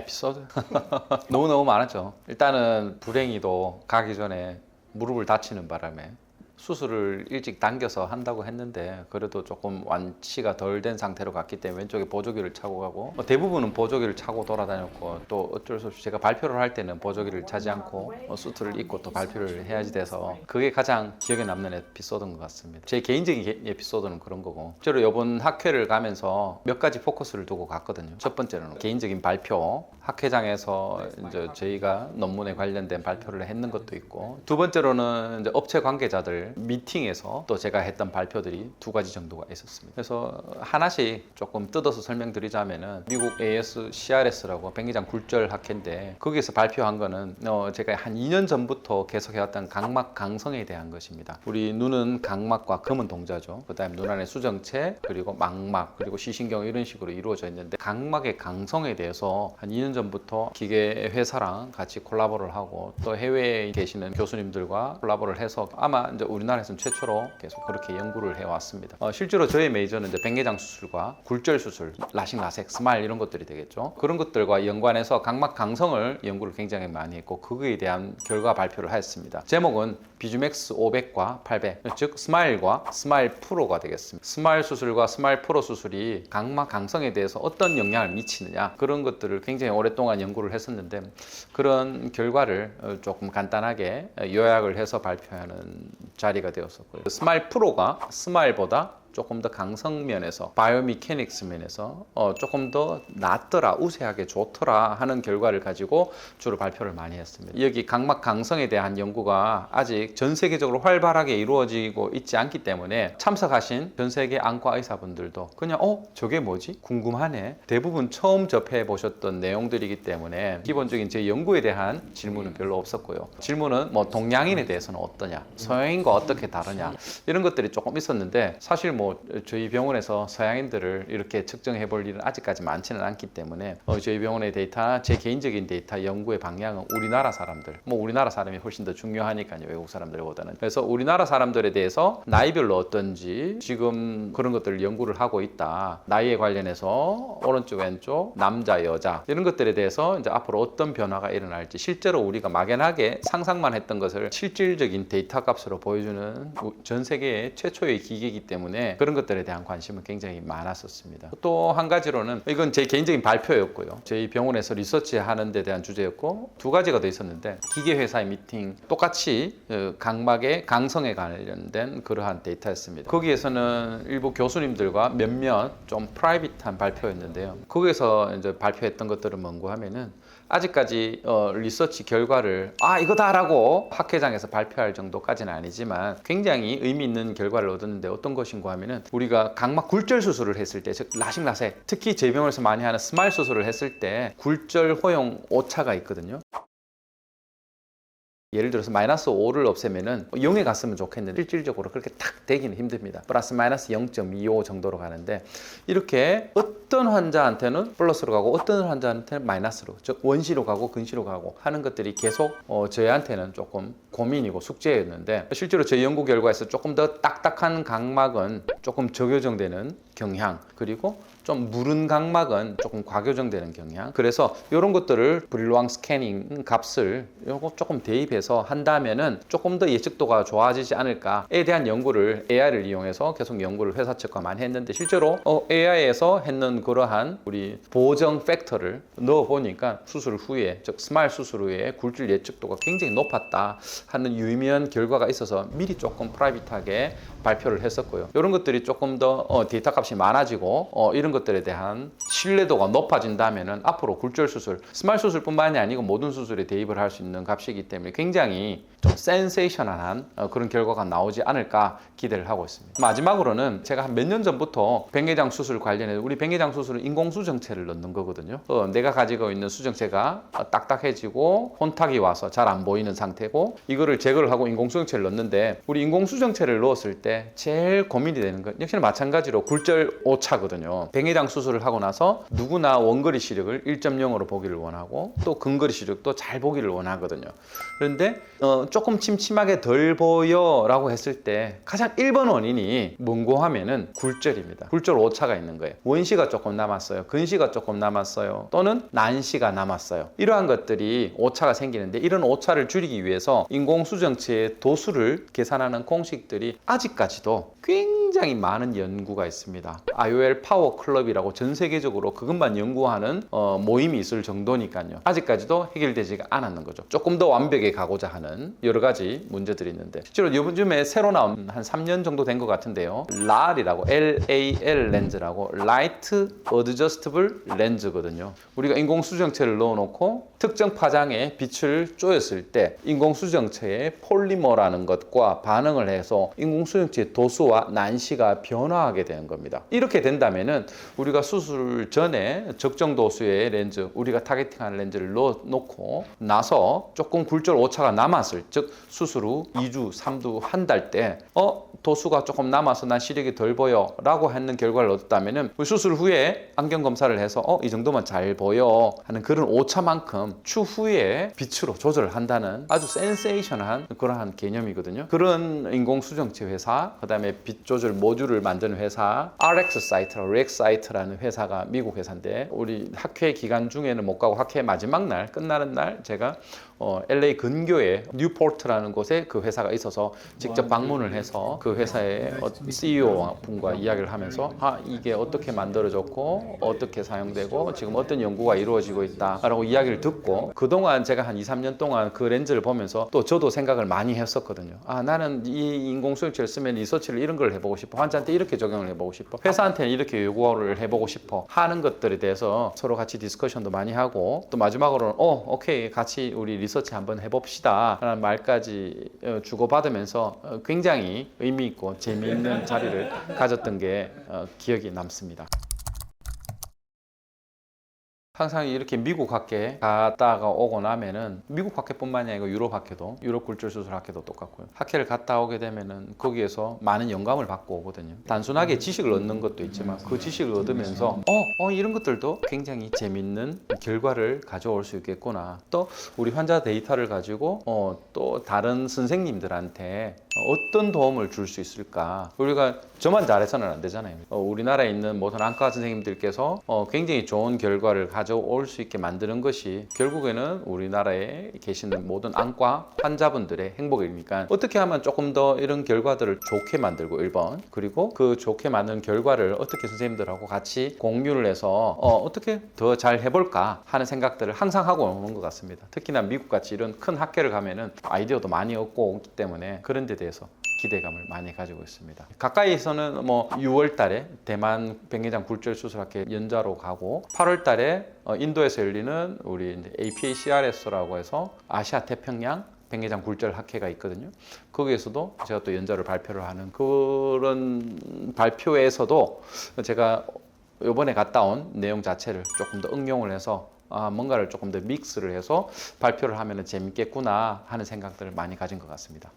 에피소드 너무너무 많았죠. 일단은 불행히도 가기 전에 무릎을 다치는 바람에 수술을 일찍 당겨서 한다고 했는데 그래도 조금 완치가 덜 된 상태로 갔기 때문에 왼쪽에 보조기를 차고 가고 대부분은 보조기를 차고 돌아다녔고 또 어쩔 수 없이 제가 발표를 할 때는 보조기를 차지 않고 수트를 입고 또 발표를 해야지 돼서 그게 가장 기억에 남는 에피소드인 것 같습니다. 제 개인적인 에피소드는 그런 거고 실제로 이번 학회를 가면서 몇 가지 포커스를 두고 갔거든요. 첫 번째는 개인적인 발표, 학회장에서 이제 저희가 논문에 관련된 발표를 했는 것도 있고 두 번째로는 이제 업체 관계자들 미팅에서 또 제가 했던 발표들이 두 가지 정도가 있었습니다. 그래서 하나씩 조금 뜯어서 설명드리자면은 미국 ASCRS라고 백내장 굴절 학회인데 거기에서 발표한 거는 제가 한 2년 전부터 계속해왔던 각막 강성에 대한 것입니다. 우리 눈은 각막과 검은 동자죠. 그다음에 눈 안에 수정체 그리고 망막 그리고 시신경 이런 식으로 이루어져 있는데 각막의 강성에 대해서 한 2년 전부터 기계 회사랑 같이 콜라보를 하고 또 해외에 계시는 교수님들과 콜라보를 해서 아마 이제 우리나라에서는 최초로 계속 그렇게 연구를 해왔습니다. 실제로 저의 메이저는 이제 백내장 수술과 굴절 수술, 라식, 라섹, 스마일 이런 것들이 되겠죠. 그런 것들과 연관해서 각막 강성을 연구를 굉장히 많이 했고 그거에 대한 결과 발표를 하였습니다. 제목은 비주맥스 500과 800, 즉 스마일과 스마일 프로가 되겠습니다. 스마일 수술과 스마일 프로 수술이 각막 강성에 대해서 어떤 영향을 미치느냐 그런 것들을 굉장히 오랫동안 연구를 했었는데 그런 결과를 조금 간단하게 요약을 해서 발표하는 자리가 되었었고요. 스마일 프로가 스마일보다 조금 더 강성 면에서 바이오미케닉스 면에서 조금 더 낫더라, 우세하게 좋더라 하는 결과를 가지고 주로 발표를 많이 했습니다. 여기 각막 강성에 대한 연구가 아직 전 세계적으로 활발하게 이루어지고 있지 않기 때문에 참석하신 전 세계 안과 의사분들도 그냥 저게 뭐지? 궁금하네. 대부분 처음 접해 보셨던 내용들이기 때문에 기본적인 제 연구에 대한 질문은 별로 없었고요. 질문은 뭐 동양인에 대해서는 어떠냐, 서양인과 어떻게 다르냐 이런 것들이 조금 있었는데 사실 뭐 저희 병원에서 서양인들을 이렇게 측정해 볼 일은 아직까지 많지는 않기 때문에 저희 병원의 데이터, 제 개인적인 데이터 연구의 방향은 우리나라 사람들, 뭐 우리나라 사람이 훨씬 더 중요하니까요, 외국 사람들보다는. 그래서 우리나라 사람들에 대해서 나이별로 어떤지 지금 그런 것들을 연구를 하고 있다. 나이에 관련해서 오른쪽 왼쪽 남자 여자 이런 것들에 대해서 이제 앞으로 어떤 변화가 일어날지 실제로 우리가 막연하게 상상만 했던 것을 실질적인 데이터 값으로 보여주는 전 세계의 최초의 기계이기 때문에 그런 것들에 대한 관심은 굉장히 많았었습니다. 또 한 가지로는 이건 제 개인적인 발표였고요. 저희 병원에서 리서치하는 데 대한 주제였고 두 가지가 더 있었는데 기계회사의 미팅 똑같이 각막의 강성에 관련된 그러한 데이터였습니다. 거기에서는 일부 교수님들과 몇몇 좀 프라이빗한 발표였는데요. 거기에서 이제 발표했던 것들은 뭔고 하면은 아직까지 리서치 결과를 이거다라고 학회장에서 발표할 정도까지는 아니지만 굉장히 의미 있는 결과를 얻었는데 어떤 것인가 하면은 우리가 각막 굴절 수술을 했을 때 즉 라식 라섹 특히 제 병원에서 많이 하는 스마일 수술을 했을 때 굴절 호용 오차가 있거든요. 예를 들어서 마이너스 5를 없애면은 0에 갔으면 좋겠는데 실질적으로 그렇게 딱 되기는 힘듭니다. 플러스 마이너스 0.25 정도로 가는데 이렇게 어떤 환자한테는 플러스로 가고 어떤 환자한테는 마이너스로 즉 원시로 가고 근시로 가고 하는 것들이 계속 저희한테는 조금 고민이고 숙제였는데 실제로 저희 연구 결과에서 조금 더 딱딱한 각막은 조금 저교정되는 경향 그리고 좀 무른 각막은 조금 과교정되는 경향 그래서 이런 것들을 브릴로왕 스캐닝 값을 요거 조금 대입해서 한다면은 조금 더 예측도가 좋아지지 않을까에 대한 연구를 AI를 이용해서 계속 연구를 회사 측과 많이 했는데 실제로 AI에서 했는 그러한 우리 보정 팩터를 넣어 보니까 수술 후에 즉 스마일 수술 후에 굴절 예측도가 굉장히 높았다 하는 유의미한 결과가 있어서 미리 조금 프라이빗하게 발표를 했었고요. 이런 것들이 조금 더 데이터 값이 많아지고 이런 것들에 대한 신뢰도가 높아진다면은 앞으로 굴절 수술, 스마일 수술뿐만이 아니고 모든 수술에 대입을 할 수 있는 값이기 때문에 굉장히 좀 센세이셔널한 그런 결과가 나오지 않을까 기대를 하고 있습니다. 마지막으로는 제가 한 몇 년 전부터 백내장 수술 관련해서 우리 백내장 수술은 인공수정체를 넣는 거거든요. 내가 가지고 있는 수정체가 딱딱해지고 혼탁이 와서 잘 안 보이는 상태고 이거를 제거를 하고 인공수정체를 넣는데 우리 인공수정체를 넣었을 때 제일 고민이 되는 건 역시나 마찬가지로 굴절 오차거든요. 백내장 수술을 하고 나서 따라서 누구나 원거리 시력을 1.0으로 보기를 원하고 또 근거리 시력도 잘 보기를 원하거든요. 그런데 조금 침침하게 덜 보여라고 했을 때 가장 1번 원인이 뭔고 하면은 굴절입니다. 굴절 오차가 있는 거예요. 원시가 조금 남았어요. 근시가 조금 남았어요. 또는 난시가 남았어요. 이러한 것들이 오차가 생기는데 이런 오차를 줄이기 위해서 인공수정체의 도수를 계산하는 공식들이 아직까지도 굉장히 많은 연구가 있습니다. IOL 파워 클럽이라고 전 세계적으로 그것만 연구하는 모임이 있을 정도니까요. 아직까지도 해결되지가 않았는 거죠. 조금 더 완벽에 가고자 하는 여러 가지 문제들이 있는데 실제로 요즘에 새로 나온 한 3년 정도 된 것 같은데요. LAL이라고 LAL 렌즈라고 Light Adjustable 렌즈거든요. 우리가 인공수정체를 넣어놓고 특정 파장에 빛을 쪼였을 때 인공수정체의 폴리머라는 것과 반응을 해서 인공수정체의 도수와 난시가 변화하게 되는 겁니다. 이렇게 된다면은 우리가 수술 전에 적정 도수의 렌즈, 우리가 타겟팅하는 렌즈를 넣어놓고 나서 조금 굴절 오차가 남았을, 즉 수술 후 2주, 3주, 한 달 때 도수가 조금 남아서 난 시력이 덜 보여 라고 하는 결과를 얻었다면은 수술 후에 안경 검사를 해서 이 정도만 잘 보여 하는 그런 오차만큼 추후에 빛으로 조절을 한다는 아주 센세이션한 그러한 개념이거든요. 그런 인공수정체 회사, 그 다음에 빛 조절 모듈을 만드는 회사 RxSight라는 회사가 미국 회사인데 우리 학회 기간 중에는 못 가고 학회 마지막 날 끝나는 날 제가 LA 근교에 뉴포트라는 곳에 그 회사가 있어서 직접 방문을 해서 그 회사의 CEO 분과 이야기를 하면서 이게 어떻게 만들어졌고 어떻게 사용되고 지금 어떤 연구가 이루어지고 있다라고 이야기를 듣고 그동안 제가 한 2, 3년 동안 그 렌즈를 보면서 또 저도 생각을 많이 했었거든요. 나는 이 인공수정체를 쓰면 리서치를 이런 걸 해보고 싶어. 환자한테 이렇게 적용을 해보고 싶어. 회사한테는 이렇게 요구를 해보고 싶어 하는 것들에 대해서 서로 같이 디스커션도 많이 하고 또 마지막으로는 오케이 같이 우리 리서치 한번 해봅시다 라는 말까지 주고받으면서 굉장히 의미 있고 재미있는 자리를 가졌던 게 기억이 남습니다. 항상 이렇게 미국 학회 갔다가 오고 나면은 미국 학회뿐만이 아니고 유럽 학회도 유럽 굴절 수술 학회도 똑같고요. 학회를 갔다 오게 되면은 거기에서 많은 영감을 받고 오거든요. 단순하게 지식을 얻는 것도 있지만 그 지식을 얻으면서 이런 것들도 굉장히 재밌는 결과를 가져올 수 있겠구나. 또 우리 환자 데이터를 가지고 또 다른 선생님들한테 어떤 도움을 줄 수 있을까? 우리가 저만 잘해서는 안 되잖아요. 우리나라에 있는 모든 안과 선생님들께서 굉장히 좋은 결과를 가져올 수 있게 만드는 것이 결국에는 우리나라에 계시는 모든 안과 환자분들의 행복이니까 어떻게 하면 조금 더 이런 결과들을 좋게 만들고 1번 그리고 그 좋게 만든 결과를 어떻게 선생님들하고 같이 공유를 해서 어떻게 더 잘 해볼까 하는 생각들을 항상 하고 오는 것 같습니다. 특히나 미국같이 이런 큰 학회를 가면은 아이디어도 많이 얻고 오기 때문에 그런 데 대해서 기대감을 많이 가지고 있습니다. 가까이에서는 6월 달에 대만 백내장 굴절 수술학회 연자로 가고 8월 달에 인도에서 열리는 우리 APACRS라고 해서 아시아 태평양 백내장 굴절 학회가 있거든요. 거기에서도 제가 또 연자를 발표를 하는 그런 발표에서도 제가 이번에 갔다 온 내용 자체를 조금 더 응용을 해서 뭔가를 조금 더 믹스를 해서 발표를 하면 재밌겠구나 하는 생각들을 많이 가진 것 같습니다.